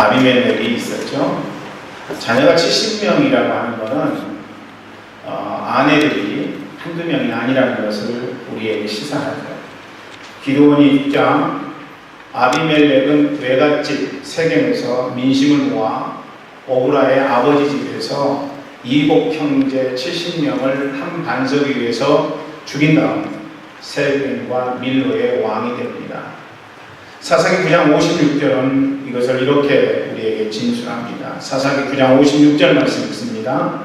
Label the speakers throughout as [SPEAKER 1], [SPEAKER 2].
[SPEAKER 1] 아비멜렉이 있었죠. 자녀가 70명이라고 하는 것은 아내들이 한두 명이 아니라는 것을 우리에게 시사하죠. 기드온이 입장, 아비멜렉은 외갓집 세겜에서 민심을 모아 오브라의 아버지 집에서 이복 형제 70명을 한 반석 위에서 죽인 다음 세겜과 밀로의 왕이 됩니다. 사사기 9장 56절은 이것을 이렇게 우리에게 진술합니다. 사사기 9장 56절 말씀 있습니다.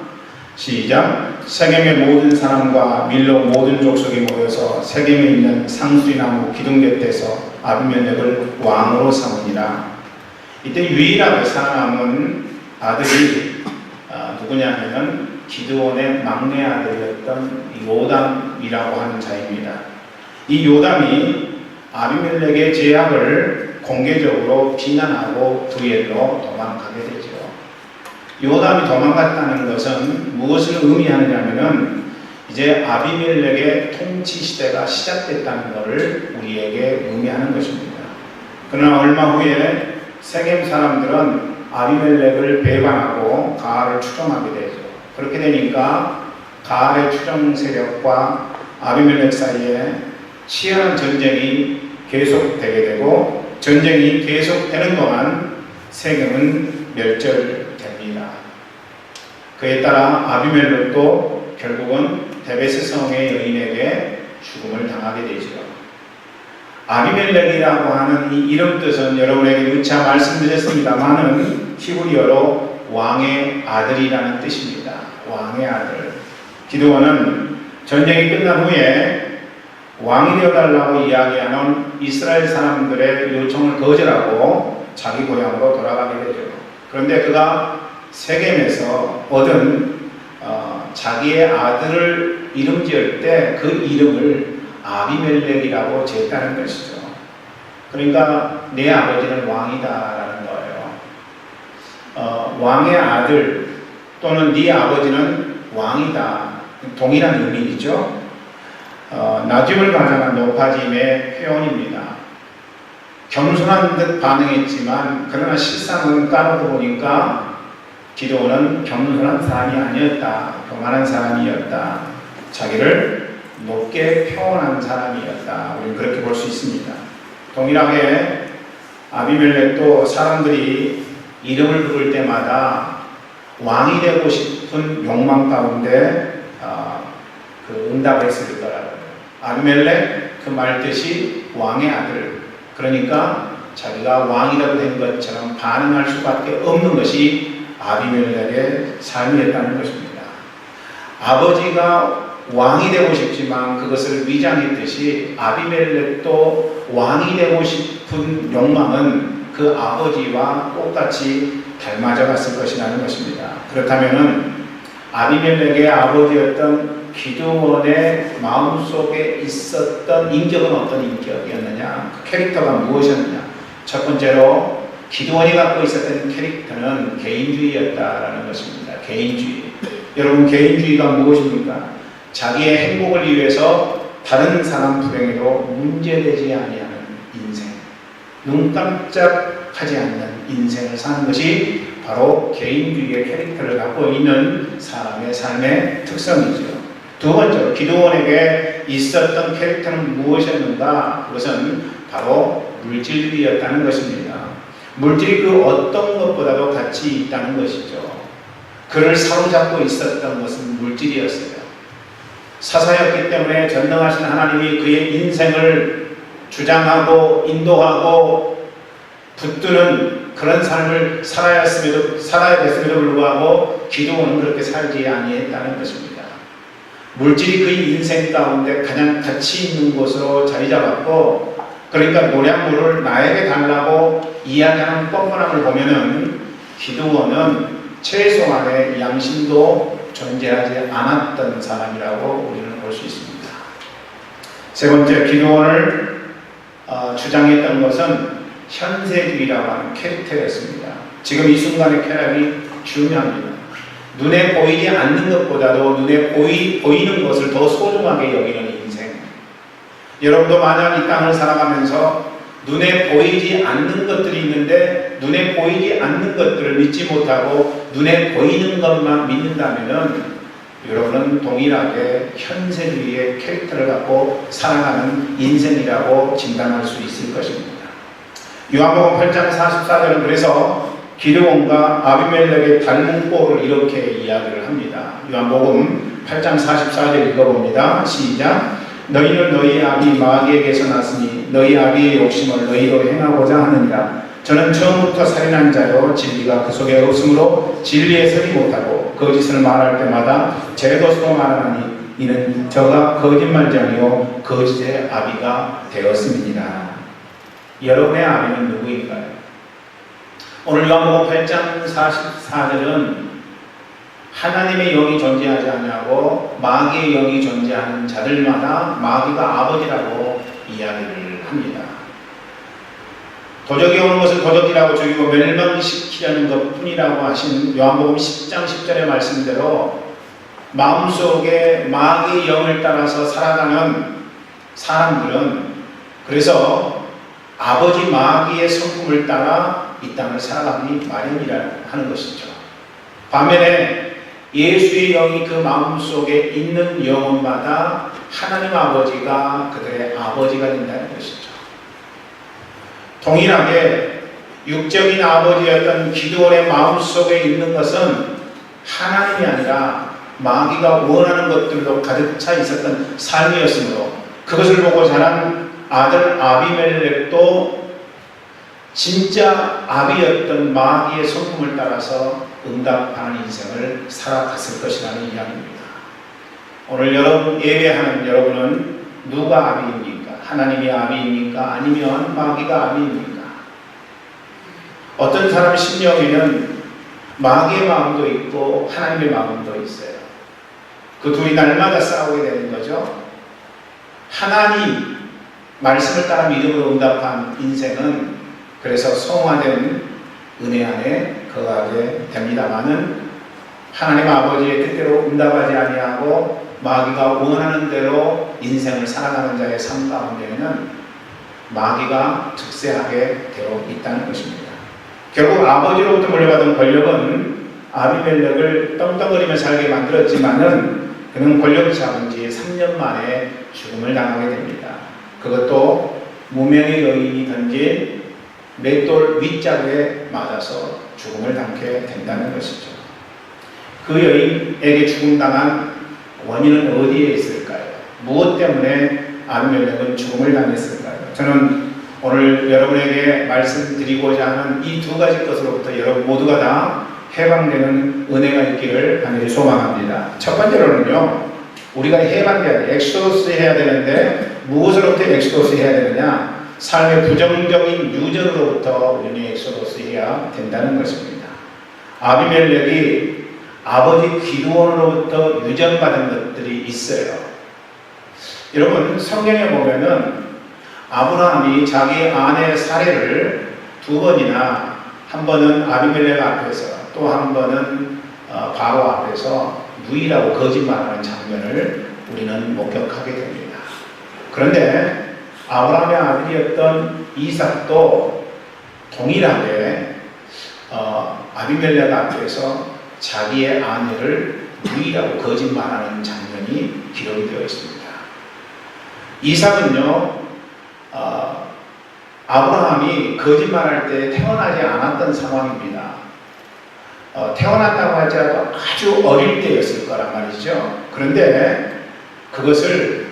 [SPEAKER 1] 시작. 세겜의 모든 사람과 밀로 모든 족속이 모여서 세겜에 있는 상수리나무 기둥 곁에서 아비멜렉을 왕으로 삼으니라. 이때 유일하게 살아남은 아들이 누구냐면은 기드온의 막내 아들이었던 요담이라고 하는 자입니다. 이 요담이 아비멜렉의 제약을 공개적으로 비난하고 두엘로 도망가게 되죠. 요담이 도망갔다는 것은 무엇을 의미하느냐면은 이제 아비멜렉의 통치 시대가 시작됐다는 것을 우리에게 의미하는 것입니다. 그러나 얼마 후에 세겜 사람들은 아비멜렉을 배반하고 가알을 추종하게 되죠. 그렇게 되니까 가알의 추종 세력과 아비멜렉 사이에 치열한 전쟁이 계속되게 되고, 전쟁이 계속되는 동안 세겜은 멸절됩니다. 그에 따라 아비멜렉도 결국은 데베스 성의 여인에게 죽음을 당하게 되죠. 아비멜렉이라고 하는 이 이름 뜻은 여러분에게 누차 말씀드렸습니다만은 히브리어로 왕의 아들이라는 뜻입니다. 왕의 아들. 기드온은 전쟁이 끝난 후에 왕이 되어달라고 이야기하는 이스라엘 사람들의 요청을 거절하고 자기 고향으로 돌아가게 되죠. 그런데 그가 세겜에서 얻은 자기의 아들을 이름 지을 때 그 이름을 아비멜렉이라고 지었다는 것이죠. 그러니까 내 아버지는 왕이다라는 거예요. 왕의 아들 또는 네 아버지는 왕이다. 동일한 의미이죠. 낮음을 가장한 높아짐의 표현입니다. 겸손한 듯 반응했지만 그러나 실상은 까놓고 보니까 기드온은 겸손한 사람이 아니었다. 교만한 사람이었다. 자기를 높게 표현한 사람이었다. 우리는 그렇게 볼 수 있습니다. 동일하게 아비멜렉도 사람들이 이름을 부를 때마다 왕이 되고 싶은 욕망 가운데 응답을 했을 거라고요. 아비멜렉 그 말 뜻이 왕의 아들. 그러니까 자기가 왕이라고 된 것처럼 반응할 수밖에 없는 것이 아비멜렉의 삶이었다는 것입니다. 아버지가 왕이 되고 싶지만 그것을 위장했듯이 아비멜렉도 왕이 되고 싶은 욕망은 그 아버지와 똑같이 닮아져 갔을 것이라는 것입니다. 그렇다면 아비멜렉의 아버지였던 기드온의 마음속에 있었던 인격은 어떤 인격이었느냐? 그 캐릭터가 무엇이었느냐? 첫 번째로 기드온이 갖고 있었던 캐릭터는 개인주의였다라는 것입니다. 개인주의. 여러분, 개인주의가 무엇입니까? 자기의 행복을 위해서 다른 사람 불행에도 문제되지 아니하는 인생, 눈 깜짝하지 않는 인생을 사는 것이 바로 개인주의의 캐릭터를 갖고 있는 사람의 삶의 특성이죠. 두 번째로 기드온에게 있었던 캐릭터는 무엇이었는가? 그것은 바로 물질주의였다는 것입니다. 물질이 그 어떤 것보다도 가치 있다는 것이죠. 그를 사로잡고 있었던 것은 물질이었어요. 사사였기 때문에 전능하신 하나님이 그의 인생을 주장하고 인도하고 붙드는 그런 삶을 살아야 됐음에도 불구하고 기드온은 그렇게 살지 아니했다는 것입니다. 물질이 그의 인생 가운데 가장 가치 있는 곳으로 자리 잡았고, 그러니까 노량물을 나에게 달라고 이야기하는 뻔뻔함을 보면은 기드온은 최소한의 양심도 존재하지 않았던 사람이라고 우리는 볼 수 있습니다. 세 번째, 기드온을 주장했던 것은 현세주의라고 하는 캐릭터였습니다. 지금 이 순간의 쾌락이 중요합니다. 눈에 보이지 않는 것보다도 눈에 보이는 것을 더 소중하게 여기는 인생. 여러분도 만약 이 땅을 살아가면서 눈에 보이지 않는 것들이 있는데 눈에 보이지 않는 것들을 믿지 못하고 눈에 보이는 것만 믿는다면은 여러분은 동일하게 현세주의의 캐릭터를 갖고 살아가는 인생이라고 진단할 수 있을 것입니다. 요한복음 8장 44절은 그래서 기드온과 아비멜렉의 닮은 꼴을 이렇게 이야기를 합니다. 요한복음 8장 44절 읽어봅니다. 시작. 너희는 너희 아비 마귀에게서 났으니 너희 아비의 욕심을 너희로 행하고자 하느니라. 저는 처음부터 살인한 자요 진리가 그 속에 없으므로 진리에 서지 못하고 거짓을 말할 때마다 제 것으로 말하니 이는 저가 거짓말쟁이요 거짓의 아비가 되었음이니라. 여러분의 아비는 누구인가요? 오늘 요한복음 8장 44절은 하나님의 영이 존재하지 않냐고 마귀의 영이 존재하는 자들마다 마귀가 아버지라고 이야기를 합니다. 도적이 오는 것을 도적이라고 죽이고 멸망시키려는 것 뿐이라고 하신 요한복음 10장 10절의 말씀대로 마음속에 마귀의 영을 따라서 살아가는 사람들은 그래서 아버지 마귀의 성품을 따라 이 땅을 살아가기 마련이라 하는 것이죠. 반면에 예수의 영이 그 마음속에 있는 영혼마다 하나님 아버지가 그들의 아버지가 된다는 것이죠. 동일하게 육적인 아버지였던 기드온의 마음속에 있는 것은 하나님이 아니라 마귀가 원하는 것들로 가득 차 있었던 삶이었으므로 그것을 보고 자란 아들 아비멜렉도 진짜 아비였던 마귀의 성품을 따라서 응답하는 인생을 살아갔을 것이라는 이야기입니다. 오늘 여러분 예배하는 여러분은 누가 아비입니까? 하나님이 아비입니까? 아니면 마귀가 아비입니까? 어떤 사람 심령에는 마귀의 마음도 있고 하나님의 마음도 있어요. 그 둘이 날마다 싸우게 되는 거죠. 하나님 말씀을 따라 믿음으로 응답한 인생은 그래서 성화된 은혜 안에 거하게 됩니다마는 하나님 아버지의 뜻대로 응답하지 아니하고 마귀가 원하는 대로 인생을 살아가는 자의 삶 가운데에는 마귀가 tuk세하게 되어 있다는 것입니다. 결국 아버지로부터 물려받은 권력은 아비멜렉을 떵떵거리며 살게 만들었지만은 그는 권력을 잡은 지 3년 만에 죽음을 당하게 됩니다. 그것도 무명의 여인이 던진 맷돌 윗자루에 맞아서 죽음을 당게 된다는 것이죠. 그 여인에게 죽음당한 원인은 어디에 있을까요? 무엇 때문에 아비멜렉은 죽음을 당했을까요? 저는 오늘 여러분에게 말씀드리고자 하는 이 두 가지 것으로부터 여러분 모두가 다 해방되는 은혜가 있기를 간절히 소망합니다. 첫 번째로는요, 우리가 해방돼야 돼. 엑소더스 해야 되는데 무엇으로부터 엑소더스 해야 되느냐? 삶의 부정적인 유전으로부터 우리는 엑소더스 해야 된다는 것입니다. 아비멜렉이 아버지 기드온으로부터 유전받은 것들이 있어요. 여러분 성경에 보면은 아브라함이 자기 아내 사례를 두 번이나 한 번은 아비멜렉 앞에서 또 한 번은 바로 앞에서 누이라고 거짓말하는 장면을 우리는 목격하게 됩니다. 그런데 아브라함의 아들이었던 이삭도 동일하게 아비멜렉 앞에서 자기의 아내를 누이라고 거짓말하는 장면이 기록이 되어 있습니다. 이삭은요, 아브라함이 거짓말할 때 태어나지 않았던 상황입니다. 태어났다고 할지라도 아주 어릴 때였을 거란 말이죠. 그런데 그것을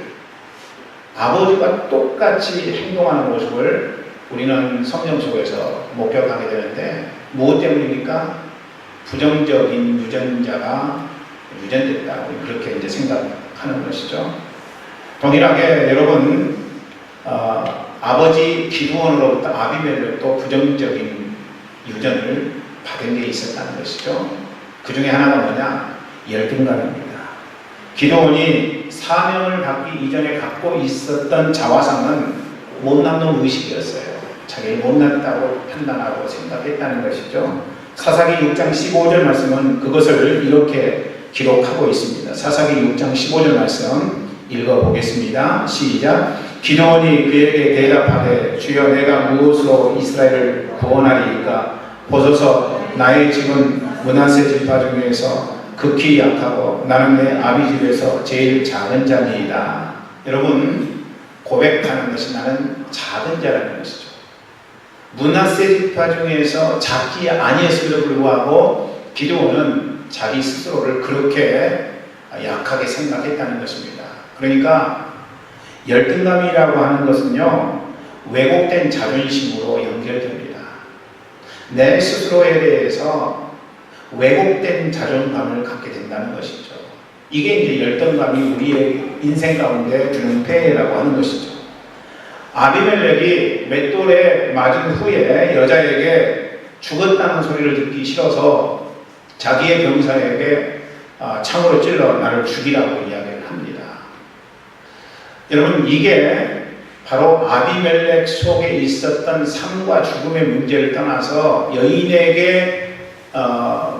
[SPEAKER 1] 아버지가 똑같이 행동하는 모습을 우리는 성경 속에서 목격하게 되는데 무엇 때문입니까? 부정적인 유전자가 유전됐다고 그렇게 이제 생각하는 것이죠. 동일하게 여러분 아버지 기드온으로부터 아비멜렉도 부정적인 유전을 받은 게 있었다는 것이죠. 그 중에 하나가 뭐냐? 열등감입니다. 기드온이 사명을 받기 이전에 갖고 있었던 자화상은 못난 놈 의식이었어요. 자기를 못났다고 판단하고 생각했다는 것이죠. 사사기 6장 15절 말씀은 그것을 이렇게 기록하고 있습니다. 사사기 6장 15절 말씀 읽어보겠습니다. 시작. 기드온이 그에게 대답하되 주여 내가 무엇으로 이스라엘을 구원하리이까? 보소서 나의 집은 므낫세 지파 중에서 극히 약하고 나는 내 아비 집에서 제일 작은 자니이다. 여러분, 고백하는 것이 나는 작은 자라는 것이죠. 므낫세 지파 중에서 작지 아니했음에도 불구하고 기드온은 자기 스스로를 그렇게 약하게 생각했다는 것입니다. 그러니까 열등감이라고 하는 것은요, 왜곡된 자존심으로 연결됩니다. 내 스스로에 대해서 왜곡된 자존감을 갖게 된다는 것이죠. 이게 이제 열등감이 우리의 인생 가운데 주는 폐해라고 하는 것이죠. 아비멜렉이 맷돌에 맞은 후에 여자에게 죽었다는 소리를 듣기 싫어서 자기의 병사에게 창으로 찔러 나를 죽이라고 이야기를 합니다. 여러분, 이게 바로 아비멜렉 속에 있었던 삶과 죽음의 문제를 떠나서 여인에게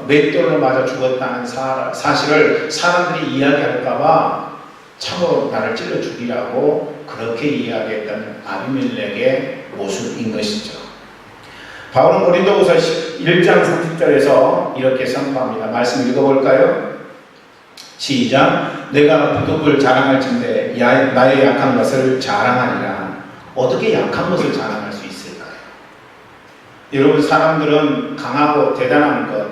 [SPEAKER 1] 맷돌로 맞아 죽었다는 사실을 사람들이 이야기할까봐 참으로 나를 찔러 죽이라고 그렇게 이야기했던 아비멜렉의 모습인 것이죠. 바울은 고린도후서 1장 30절에서 이렇게 선포합니다. 말씀 읽어볼까요? 시작. 내가 부득을 자랑할진대 나의 약한 것을 자랑하리라. 어떻게 약한 것을 자랑할 수 있을까요? 여러분, 사람들은 강하고 대단한 것,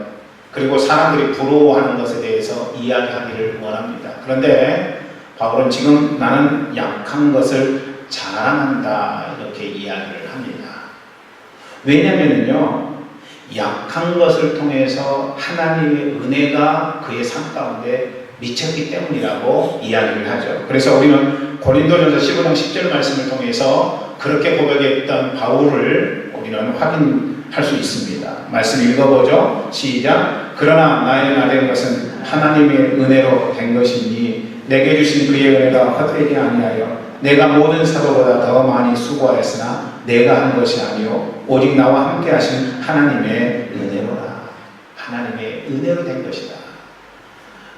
[SPEAKER 1] 그리고 사람들이 부러워하는 것에 대해서 이야기하기를 원합니다. 그런데 바울은 지금 나는 약한 것을 자랑한다 이렇게 이야기를 합니다. 왜냐하면요, 약한 것을 통해서 하나님의 은혜가 그의 삶 가운데 미쳤기 때문이라고 이야기를 하죠. 그래서 우리는 고린도전서 15장 10절 말씀을 통해서 그렇게 고백했던 바울을 우리는 확인할 수 있습니다. 말씀 읽어보죠. 시작. 그러나 나의 나된 것은 하나님의 은혜로 된 것이니 내게 주신 그의 은혜가 헛되지 아니하여 내가 모든 사도보다 더 많이 수고하였으나 내가 한 것이 아니요 오직 나와 함께 하신 하나님의 은혜로라. 하나님의 은혜로 된 것이다.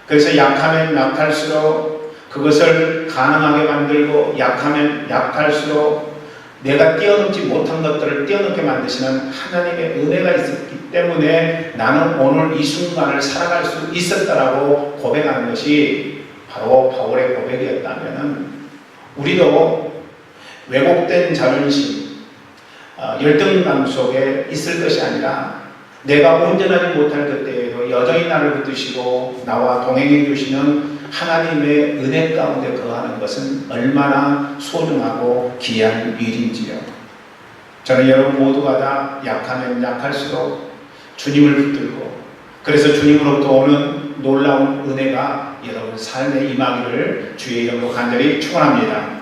[SPEAKER 1] 그래서 약하면 약할수록 그것을 가능하게 만들고 약하면 약할수록 내가 뛰어넘지 못한 것들을 뛰어넘게 만드시는 하나님의 은혜가 있었기 때문에 나는 오늘 이 순간을 살아갈 수 있었다라고 고백하는 것이 바로 바울의 고백이었다면 우리도 왜곡된 자존심, 열등감 속에 있을 것이 아니라 내가 온전하지 못할 그때에도 여전히 나를 붙드시고 나와 동행해 주시는 하나님의 은혜 가운데 거하는 것은 얼마나 소중하고 귀한 일인지요. 저는 여러분 모두가 다 약하면 약할수록 주님을 붙들고 그래서 주님으로부터 오는 놀라운 은혜가 여러분 삶에 임하기를 주의 이름으로 간절히 축원합니다.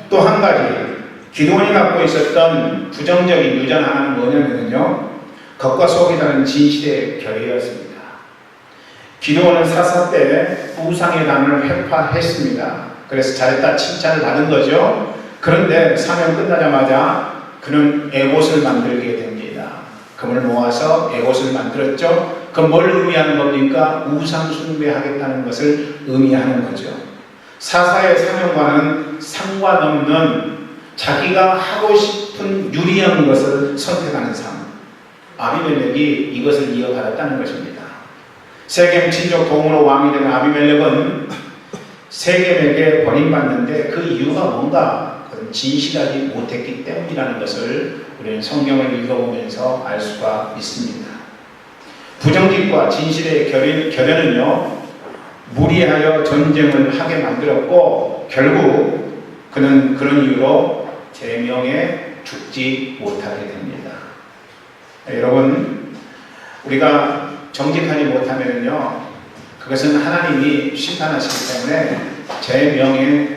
[SPEAKER 1] 또 한 가지 기드온이 갖고 있었던 부정적인 유전 하나는 뭐냐면요, 겉과 속이 다른 진실의 결의였습니다. 기드온은 사사 때 우상의 단을 회파했습니다. 그래서 잘했다 칭찬을 받은 거죠. 그런데 사명 끝나자마자 그는 에봇을 만들게 됩니다. 금을 모아서 에봇을 만들었죠. 그건 뭘 의미하는 겁니까? 우상 숭배하겠다는 것을 의미하는 거죠. 사사의 사명과는 상관없는 자기가 하고 싶은 유리한 것을 선택하는 삶. 아비멜렉이 이것을 이어받았다는 것입니다. 세겜 친족 동으로 왕이 된 아비멜렉은 세겜에게 버림받는데 그 이유가 뭔가 진실하지 못했기 때문이라는 것을 우리는 성경을 읽어보면서 알 수가 있습니다. 부정직과 진실의 결연은요, 무리하여 전쟁을 하게 만들었고 결국 그는 그런 이유로 제명에 죽지 못하게 됩니다. 여러분, 우리가 정직하지 못하면요, 그것은 하나님이 심판하시기 때문에 제명에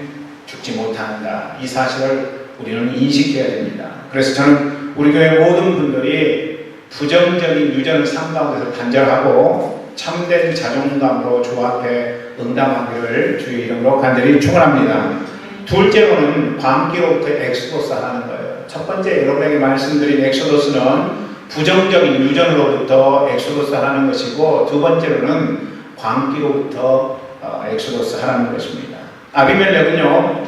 [SPEAKER 1] 죽지 못한다. 이 사실을 우리는 인식해야 됩니다. 그래서 저는 우리 교회 모든 분들이 부정적인 유전을 삶 가운데서 단절하고 참된 자존감으로 주 앞에 응답하기를 주의 이름으로 간절히 축원합니다. 둘째로는 광기로부터 엑소도스 하는 거예요. 첫 번째 여러분에게 말씀드린 엑소도스는 부정적인 유전으로부터 엑소도스 하는 것이고, 두 번째로는 광기로부터 엑소도스 하는 것입니다. 아비멜렉은요,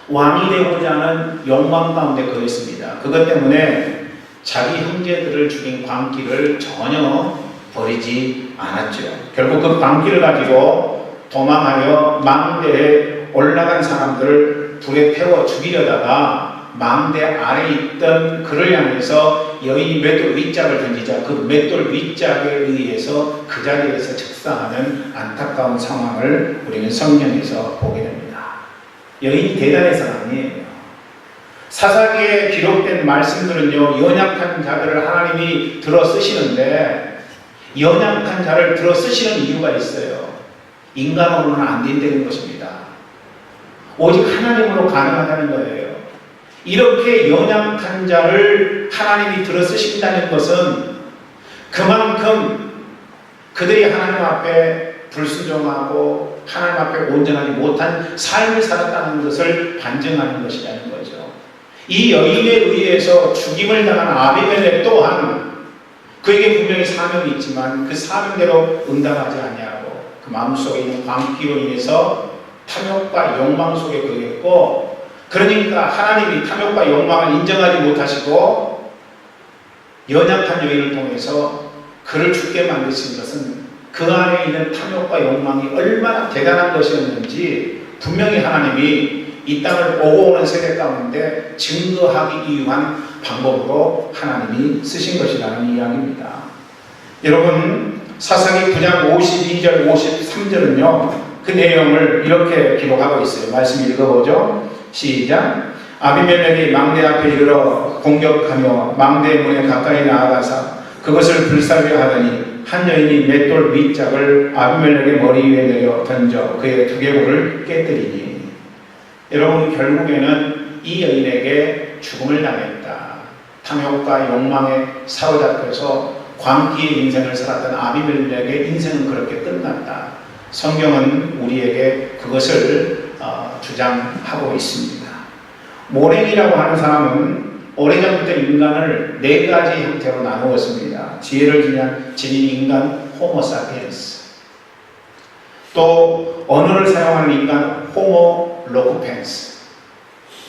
[SPEAKER 1] 왕이 되고자 하는 욕망 가운데 거했습니다. 그것 때문에 자기 형제들을 죽인 광기를 전혀 버리지 않았죠. 결국 그 광기를 가지고 도망하여 망대에 올라간 사람들을 불에 태워 죽이려다가 망대 아래에 있던 그를 향해서 여인이 맷돌 윗짝을 던지자 그 맷돌 윗짝에 의해서 그 자리에서 즉사하는 안타까운 상황을 우리는 성경에서 보게 됩니다. 여인이 대단해서가 아니에요. 사사기에 기록된 말씀들은요, 연약한 자들을 하나님이 들어 쓰시는데, 연약한 자를 들어 쓰시는 이유가 있어요. 인간으로는 안 된다는 것입니다. 오직 하나님으로 가능하다는 거예요. 이렇게 연약한 자를 하나님이 들어 쓰신다는 것은 그만큼 그들이 하나님 앞에 불순종하고 하나님 앞에 온전하지 못한 삶을 살았다는 것을 반증하는 것이라는 거죠. 이 여인에 의해서 죽임을 당한 아비멜렉 또한 그에게 분명히 사명이 있지만 그 사명대로 응답하지 아니하고 그 마음속에 있는 광기로 인해서 탐욕과 욕망 속에 거했고, 그러니까 하나님이 탐욕과 욕망을 인정하지 못하시고 연약한 여인을 통해서 그를 죽게 만드신 것은 그 안에 있는 탐욕과 욕망이 얼마나 대단한 것이었는지 분명히 하나님이 이 땅을 오고 오는 세대 가운데 증거하기 위한 방법으로 하나님이 쓰신 것이라는 이야기입니다. 여러분, 사사기 9장 52절 53절은요 그 내용을 이렇게 기록하고 있어요. 말씀 읽어보죠. 시작. 아비멜렉이 망대 앞에 이르러 공격하며 망대 문에 가까이 나아가서 그것을 불사르려 하더니 한 여인이 맷돌 윗짝을 아비멜렉의 머리 위에 내려 던져 그의 두개골을 깨뜨리니. 여러분, 결국에는 이 여인에게 죽음을 당했다. 탐욕과 욕망에 사로잡혀서 광기의 인생을 살았던 아비멜렉의 인생은 그렇게 끝났다. 성경은 우리에게 그것을 주장하고 있습니다. 모랭이라고 하는 사람은 오래전부터 인간을 네 가지 형태로 나누었습니다. 지혜를 지닌 인간 호모사피엔스, 또 언어를 사용하는 인간 호모 로쿠펜스,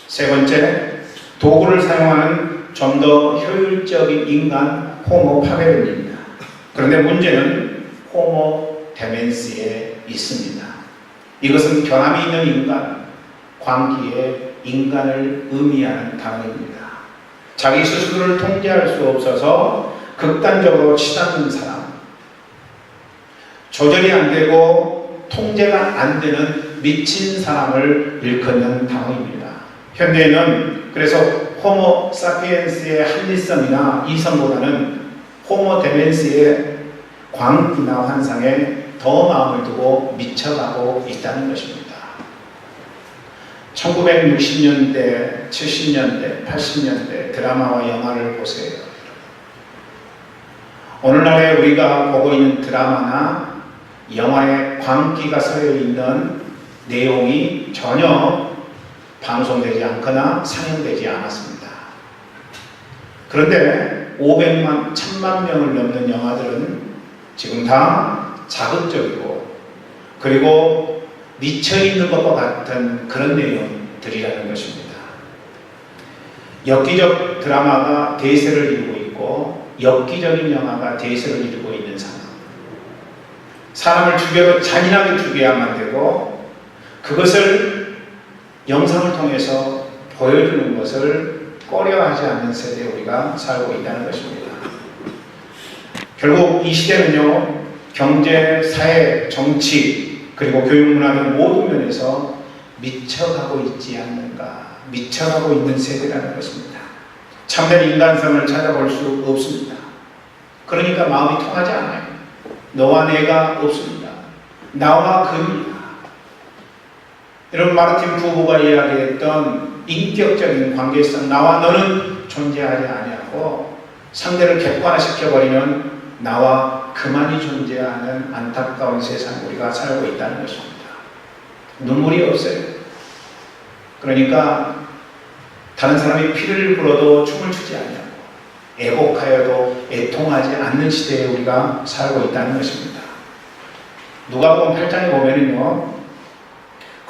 [SPEAKER 1] 세 번째 도구를 사용하는 좀 더 효율적인 인간 호모 파베르입니다. 그런데 문제는 호모 데멘스에 있습니다. 이것은 결함이 있는 인간, 광기의 인간을 의미하는 단어입니다. 자기 스스로를 통제할 수 없어서 극단적으로 치닫는 사람, 조절이 안 되고 통제가 안 되는 미친 사람을 일컫는 단어입니다. 현대에는 그래서 호모 사피엔스의 합리성이나 이성보다는 호모 데멘스의 광기나 환상에 더 마음을 두고 미쳐가고 있다는 것입니다. 1960년대, 70년대, 80년대 드라마와 영화를 보세요. 오늘날에 우리가 보고 있는 드라마나 영화에 광기가 서려 있는 내용이 전혀 방송되지 않거나 상영되지 않았습니다. 그런데 500만, 1000만 명을 넘는 영화들은 지금 다 자극적이고 그리고 미쳐있는 것과 같은 그런 내용들이라는 것입니다. 엽기적 드라마가 대세를 이루고 있고 엽기적인 영화가 대세를 이루고 있는 상황. 사람을 죽여도 잔인하게 죽여야만 되고 그것을 영상을 통해서 보여주는 것을 꺼려하지 않는 세대에 우리가 살고 있다는 것입니다. 결국 이 시대는요, 경제, 사회, 정치, 그리고 교육문화 등 모든 면에서 미쳐가고 있지 않는가, 미쳐가고 있는 세대라는 것입니다. 참된 인간성을 찾아볼 수 없습니다. 그러니까 마음이 통하지 않아요. 너와 내가 없습니다. 나와 그입니다. 여러분, 마르틴 부부가 이야기했던 인격적인 관계성, 나와 너는 존재하지 아니하고 상대를 객관화시켜버리는 나와 그만이 존재하는 안타까운 세상 우리가 살고 있다는 것입니다. 눈물이 없어요. 그러니까 다른 사람이 피를 불어도 춤을 추지 아니하고 애곡하여도 애통하지 않는 시대에 우리가 살고 있다는 것입니다. 누가복음 8장에 보면은요,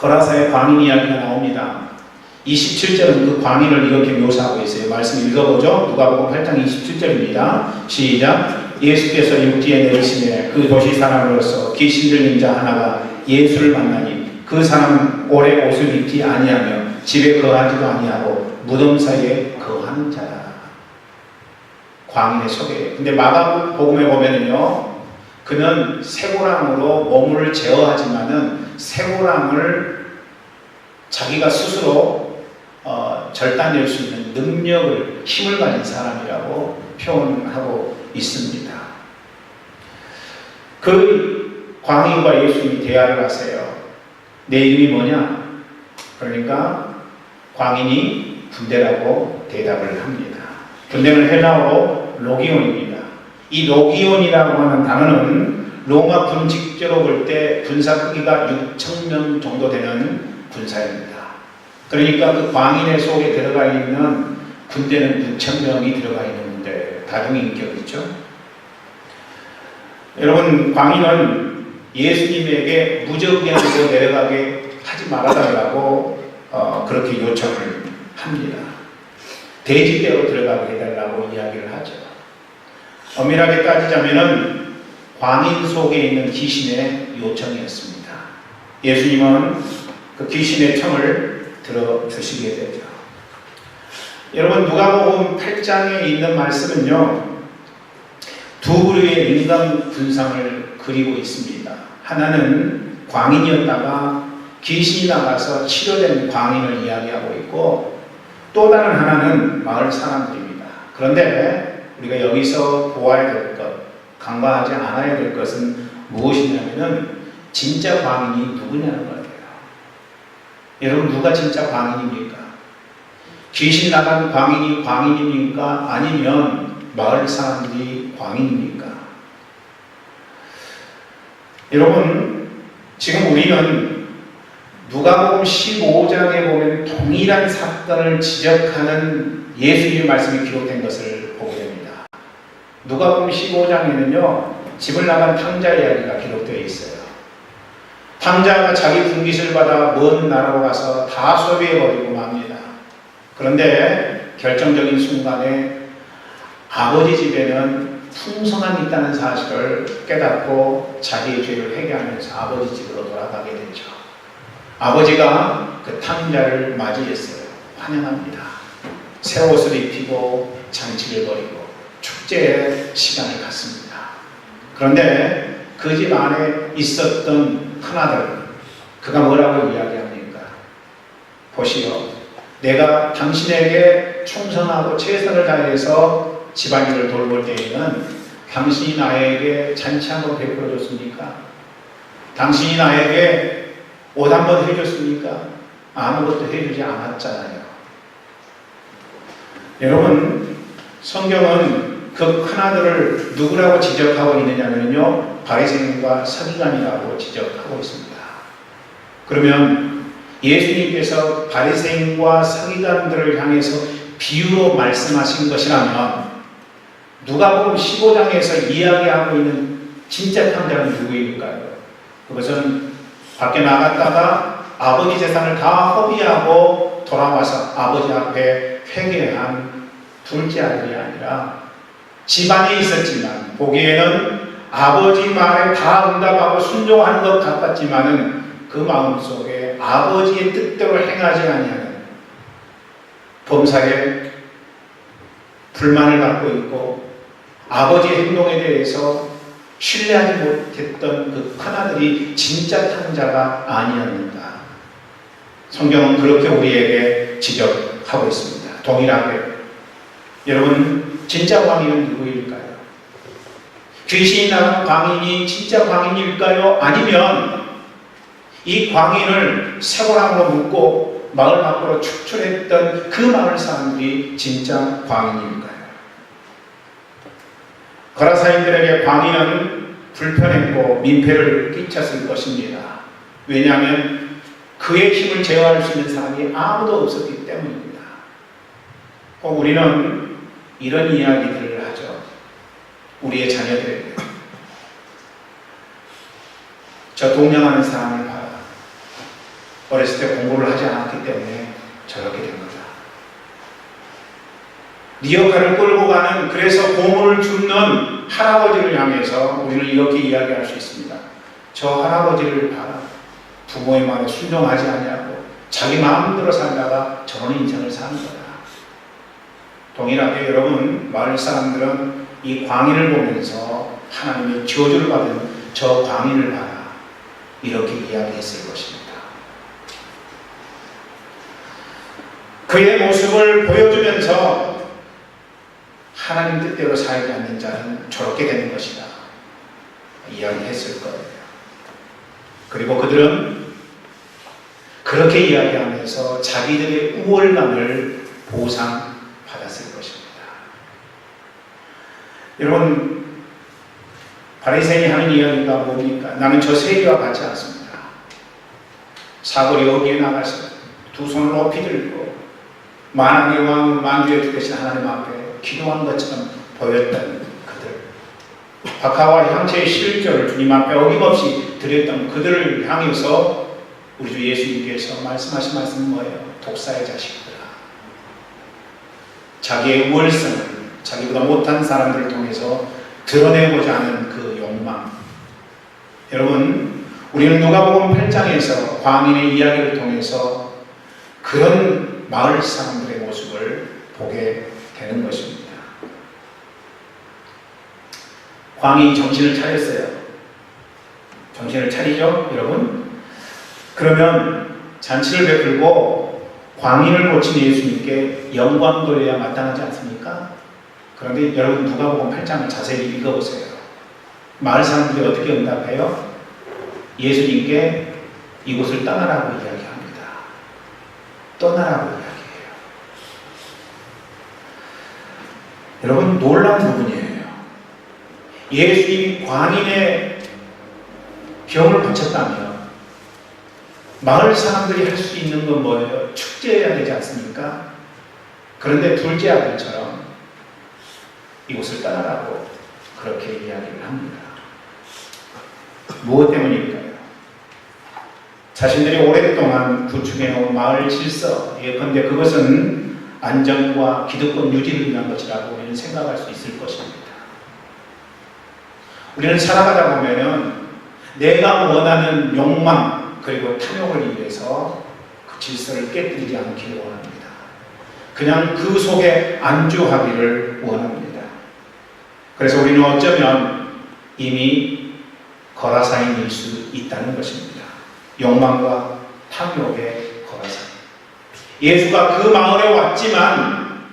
[SPEAKER 1] 거라사의 광인 이야기가 나옵니다. 27절은 그 광인을 이렇게 묘사하고 있어요. 말씀 읽어보죠. 누가복음 8장 27절입니다. 시작. 예수께서 육지에 내리시매 그 도시 사람으로서 귀신 들린 자 하나가 예수를 만나니 그 사람은 오래 옷을 입지 아니하며 집에 거하지도 아니하고 무덤 사이에 거하는 자라. 광인의 소개. 근데 마가복음에 보면은요, 그는 쇠고랑으로 몸을 제어하지만은 쇠고랑을 자기가 스스로 절단낼 수 있는 능력을, 힘을 가진 사람이라고 표현하고 있습니다. 그 광인과 예수님이 대화를 하세요. 내 이름이 뭐냐? 그러니까 광인이 분대라고 대답을 합니다. 분대는 헬라어로 로기온입니다. 이 로기온이라고 하는 단어는 로마 군직제로 볼 때 군사 크기가 6,000명 정도 되는 군사입니다. 그러니까 그 광인의 속에 들어가 있는 군대는 6,000명이 들어가 있는 군대, 다중인격이죠. 여러분, 광인은 예수님에게 무적행으로 내려가게 하지 말아달라고 그렇게 요청을 합니다. 돼지떼로 들어가게 해달라고 이야기를 하죠. 엄밀하게 따지자면은 광인 속에 있는 귀신의 요청이었습니다. 예수님은 그 귀신의 청을 들어주시게 되죠. 여러분, 누가복음 8장에 있는 말씀은요, 두 부류의 인간 군상을 그리고 있습니다. 하나는 광인이었다가 귀신이 나가서 치료된 광인을 이야기하고 있고, 또 다른 하나는 마을 사람들입니다. 그런데 우리가 여기서 보아야 될 것, 간과하지 않아야 될 것은 무엇이냐면은 진짜 광인이 누구냐는 거예요. 여러분, 누가 진짜 광인입니까? 귀신 나간 광인이 광인입니까? 아니면 마을 사람들이 광인입니까? 여러분, 지금 우리는 누가복음 15장에 보면 동일한 사건을 지적하는 예수님의 말씀이 기록된 것을 보게 됩니다. 누가복음 15장에는요, 집을 나간 탕자 이야기가 기록되어 있어요. 탕자가 자기 분깃을 받아 먼 나라로 가서 다 소비해버리고 맙니다. 그런데 결정적인 순간에 아버지 집에는 풍성함이 있다는 사실을 깨닫고 자기의 죄를 회개하면서 아버지 집으로 돌아가게 되죠. 아버지가 그 탕자를 맞이했어요. 환영합니다. 새 옷을 입히고 잔치를 벌이고 축제의 시간을 갖습니다. 그런데 그 집 안에 있었던 큰아들, 그가 뭐라고 이야기합니까? 보시오, 내가 당신에게 충성하고 최선을 다해서 집안일을 돌볼 때에는 당신이 나에게 잔치 한번 베풀어 줬습니까? 당신이 나에게 옷 한번 해줬습니까? 아무것도 해주지 않았잖아요. 여러분, 성경은 그 큰아들을 누구라고 지적하고 있느냐면요, 바리새인과 서기관이라고 지적하고 있습니다. 그러면 예수님께서 바리새인과 서기관들을 향해서 비유로 말씀하신 것이라면 누가복음 15장에서 이야기하고 있는 진짜 탕자는 누구일까요? 그것은 밖에 나갔다가 아버지 재산을 다 허비하고 돌아와서 아버지 앞에 회개한 둘째 아들이 아니라 집안에 있었지만 보기에는 아버지 말에 다 응답하고 순종하는 것 같았지만은 그 마음속에 아버지의 뜻대로 행하지 아니하는 범사에 불만을 갖고 있고 아버지의 행동에 대해서 신뢰하지 못했던 그 큰아들이 진짜 탕자가 아니었는가. 성경은 그렇게 우리에게 지적하고 있습니다. 동일하게. 여러분, 진짜 광인은 누구일까요? 귀신이 나간 광인이 진짜 광인일까요? 아니면 이 광인을 쇠고랑으로 묶고 마을 밖으로 축출했던 그 마을 사람들이 진짜 광인일까요? 거라사인들에게 광인은 불편했고 민폐를 끼쳤을 것입니다. 왜냐하면 그의 힘을 제어할 수 있는 사람이 아무도 없었기 때문입니다. 꼭 우리는 이런 이야기들을 하죠. 우리의 자녀들에게. 저 동냥하는 사람을 봐라. 어렸을 때 공부를 하지 않았기 때문에 저렇게 된 거다. 리어카를 끌고 가는, 그래서 고물을 줍는 할아버지를 향해서 우리는 이렇게 이야기할 수 있습니다. 저 할아버지를 봐라. 부모의 말에 순종하지 않냐고 자기 마음대로 살다가 저런 인생을 사는 거다. 동일하게 여러분, 마을 사람들은 이 광인을 보면서 하나님의 저주를 받은 저 광인을 봐라, 이렇게 이야기했을 것입니다. 그의 모습을 보여주면서 하나님 뜻대로 살지 않는 자는 저렇게 되는 것이다, 이야기했을 거예요. 그리고 그들은 그렇게 이야기하면서 자기들의 우월감을 보상받았을 것입니다. 여러분, 바리새인이 하는 이야기가 뭡니까? 나는 저 세리와 같지 않습니다. 사거리 어귀에 나가서 두 손을 높이 들고 만왕의 왕 만주의 주 되신 하나님 앞에 기도한 것처럼 보였던 그들, 박하와 향채의 실절을 주님 앞에 어김없이 드렸던 그들을 향해서 우리 주 예수님께서 말씀하신 말씀은 뭐예요? 독사의 자식들아, 자기의 우월성을 자기보다 못한 사람들을 통해서 드러내고자 하는 그 욕망. 여러분, 우리는 누가복음 8장에서 광인의 이야기를 통해서 그런 마을 사람들의 모습을 보게 되는 것입니다. 광인이 정신을 차렸어요. 정신을 차리죠, 여러분? 그러면 잔치를 베풀고 광인을 고친 예수님께 영광 돌려야 마땅하지 않습니까? 그런데 여러분, 누가복음 8장을 자세히 읽어보세요. 마을 사람들이 어떻게 응답해요? 예수님께 이곳을 떠나라고 이야기합니다. 떠나라고 이야기해요. 여러분, 놀라운 부분이에요. 예수님이 광인의 병을 고쳤다면 마을 사람들이 할 수 있는 건 뭐예요? 축제해야 되지 않습니까? 그런데 둘째 아들처럼 이곳을 떠나라고 그렇게 이야기를 합니다. 무엇 때문일까요? 자신들이 오랫동안 구축해놓은 마을 질서, 예컨대 그것은 안정과 기득권 유지를 위한 것이라고 우리는 생각할 수 있을 것입니다. 우리는 살아가다 보면은 내가 원하는 욕망 그리고 탐욕을 위해서 그 질서를 깨뜨리지 않기를 원합니다. 그냥 그 속에 안주하기를 원합니다. 그래서 우리는 어쩌면 이미 거라사인일 수 있다는 것입니다. 욕망과 탐욕의 거라사인. 예수가 그 마을에 왔지만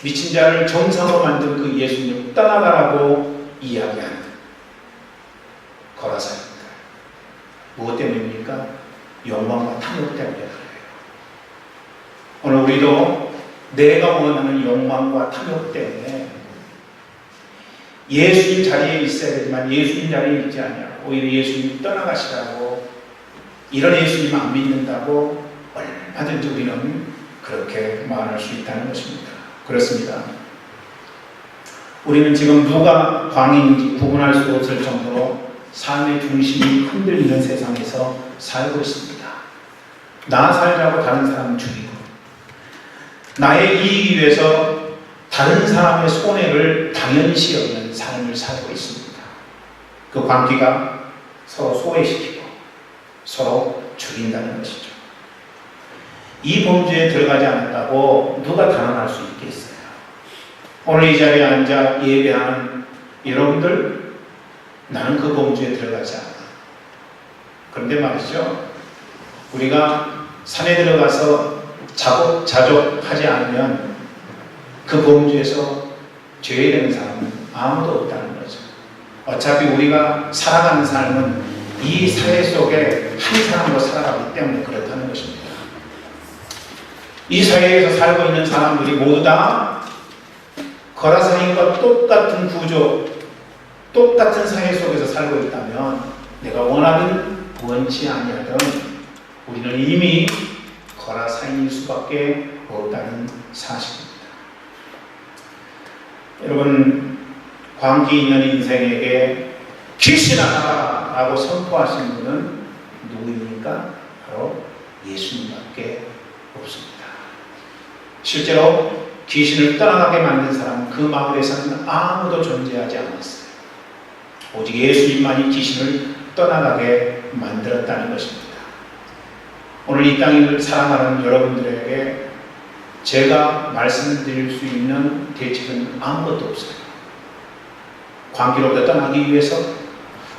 [SPEAKER 1] 미친 자를 정상으로 만든 그 예수님을 떠나가라고 이야기하는 거라사입니다. 무엇 때문입니까? 욕망과 탐욕 때문에 그래요. 오늘 우리도 내가 원하는 욕망과 탐욕 때문에 예수님 자리에 있어야 되지만 예수님 자리에 있지 않냐고, 오히려 예수님 떠나가시라고, 이런 예수님 안 믿는다고 얼마든지 우리는 그렇게 말할 수 있다는 것입니다. 그렇습니다. 우리는 지금 누가 광인인지 구분할 수 없을 정도로 삶의 중심이 흔들리는 세상에서 살고 있습니다. 나 살자고 다른 사람 죽이고, 나의 이익을 위해서 다른 사람의 손해를 당연시 여기는 삶을 살고 있습니다. 그 관계가 서로 소외시키고 서로 죽인다는 것이죠. 이 범죄에 들어가지 않았다고 누가 단언할 수 있겠어요? 오늘 이 자리에 앉아 예배하는 여러분들, 나는 그 범죄에 들어가지 않아. 그런데 말이죠, 우리가 산에 들어가서 자족하지 않으면 그 범죄에서 죄되는 사람은 아무도 없다는 거죠. 어차피 우리가 살아가는 삶은 이 사회 속에 한 사람으로 살아가기 때문에 그렇다는 것입니다. 이 사회에서 살고 있는 사람들이 모두 다 거라사인과 똑같은 구조, 똑같은 사회 속에서 살고 있다면 내가 원하든 원치 아니하든 우리는 이미 거라사인일 수밖에 없다는 사실입니다. 여러분, 광기 있는 인생에게 귀신아 라고 선포하신 분은 누구입니까? 예수님밖에 없습니다. 실제로 귀신을 떠나가게 만든 사람, 그 마을에서는 아무도 존재하지 않았어요. 오직 예수님만이 귀신을 떠나가게 만들었다는 것입니다. 오늘 이 땅을 사랑하는 여러분들에게 제가 말씀드릴 수 있는 대책은 아무것도 없어요. 광기로부터 떠나기 위해서,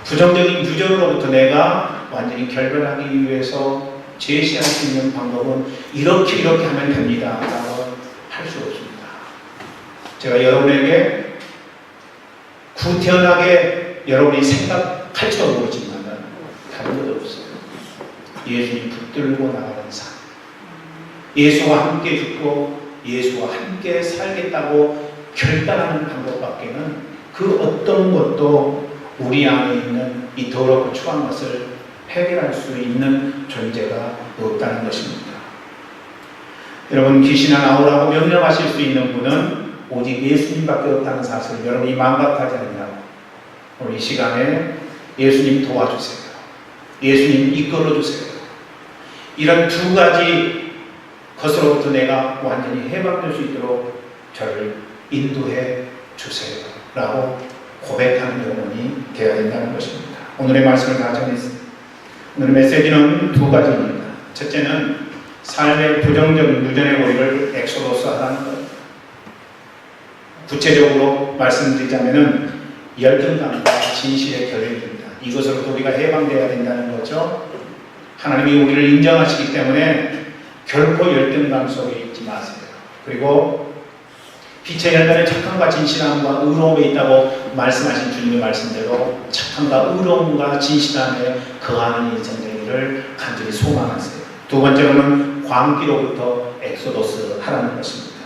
[SPEAKER 1] 부정적인 유전으로부터 내가 완전히 결별하기 위해서 제시할 수 있는 방법은 이렇게 하면 됩니다 라고 할 수 없습니다. 제가 여러분에게 구태연하게 여러분이 생각할지도 모르지만 다른 것도 없어요. 예수님 붙들고 나가는 삶, 예수와 함께 죽고 예수와 함께 살겠다고 결단하는 방법밖에는 그 어떤 것도 우리 안에 있는 이 더럽고 추한 것을 해결할 수 있는 존재가 없다는 것입니다. 여러분, 귀신아 나오라고 명령하실 수 있는 분은 오직 예수님밖에 없다는 사실을 여러분이 망각하지 않냐고 오늘 이 시간에 예수님 도와주세요. 예수님 이끌어주세요. 이런 두 가지 것으로부터 내가 완전히 해방될 수 있도록 저를 인도해 주세요 라고 고백하는 영혼이 되어야 된다는 것입니다. 오늘의 말씀을 다 정했습니다. 오늘 메시지는 두 가지입니다. 첫째는 삶의 부정적인 유전의 고리를 엑소도스 하라는 것. 구체적으로 말씀드리자면 열등감과 진실의 결례입니다. 이것으로부터 우리가 해방되어야 된다는 거죠. 하나님이 우리를 인정하시기 때문에 결코 열등감 속에 있지 마세요. 그리고 빛의 열매는 착함과 진실함과 의로움에 있다고 말씀하신 주님의 말씀대로 착함과 의로움과 진실함에 거하는 인생 되기를 간절히 소망하세요. 두 번째로는 광기로부터 엑소도스 하라는 것입니다.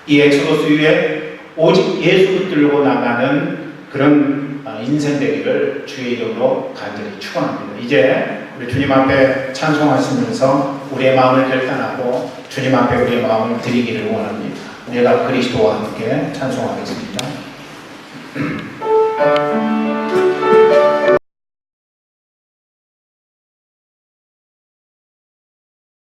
[SPEAKER 1] 이 엑소도스 위에 오직 예수 붙들고 나가는 그런 인생 되기를 주의 이름으로 간절히 축원합니다. 이제 우리 주님 앞에 찬송하시면서 우리의 마음을 결단하고 주님 앞에 우리의 마음을 드리기를 원합니다. 내가 그리스도와 함께 찬송하겠습니다.